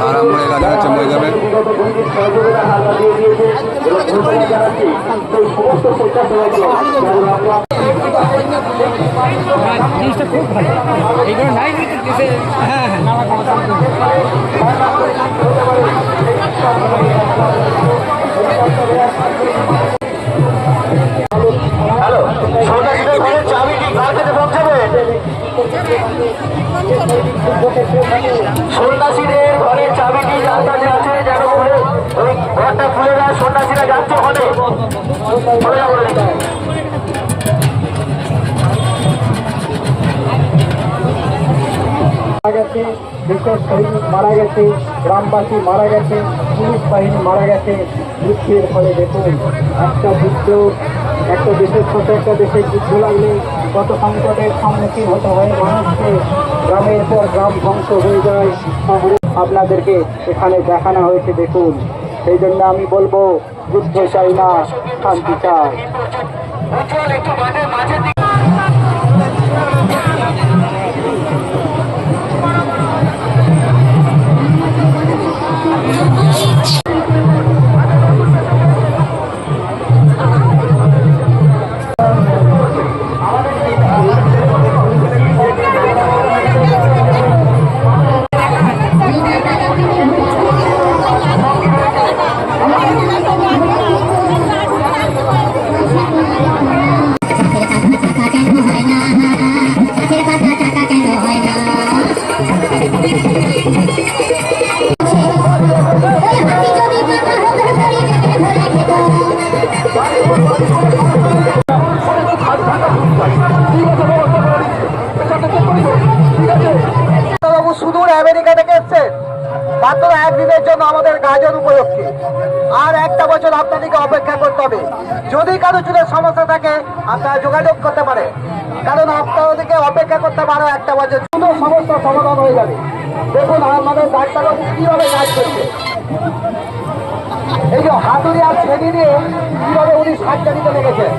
আরামবাড়ি গাড়ি হচ্ছে ময়দানে। জিনিসটা খুব ভালো এইগুলো নাই হ্যাঁ হ্যাঁ হ্যালো, সন্ন্যাসীদের ঘরের চাবিটি কার কাছে পৌঁছাবে? সন্ন্যাসীদের ঘরের চাবিটি যার কাছে আছে যেন বলে ওই ঘরটা খুলে দেয়। সন্ন্যাসীরা যাচ্ছে ওখানে। মারা গেছে, দেশের সৈনিক মারা গেছে, গ্রামবাসী মারা গেছে, পুলিশ বাহিনী মারা গেছে। যুদ্ধের ফলে দেখুন একটা দেশের সাথে একটা দেশের যুদ্ধ লাগলে কত সংকটের সম্মুখীন হতে হয় মানুষকে। গ্রামের পর গ্রাম ধ্বংস হয়ে যায়। আপনাদেরকে এখানে দেখানো হয়েছে দেখুন। সেই জন্য আমি বলবো যুদ্ধ চাই না, শান্তি চাই। সুদূর আমেরিকা থেকে এসছেন মাত্র একদিনের জন্য আমাদের গাজন উপলক্ষে। আর একটা বছর আপনাদেরকে অপেক্ষা করতে হবে। যদি কারো চুলের সমস্যা থাকে আপনারা যোগাযোগ করতে পারে, কারণ আপনাদেরকে অপেক্ষা করতে পারো একটা বছর, শুধু সমস্যার সমাধান হয়ে যাবে। দেখুন আমাদের ডাক্তারবাবু কিভাবে কাজ করছে। এই যে হাতুড়ি আর ছেড়ে দিয়ে কিভাবে উনি সার্জারিতে লেগেছেন।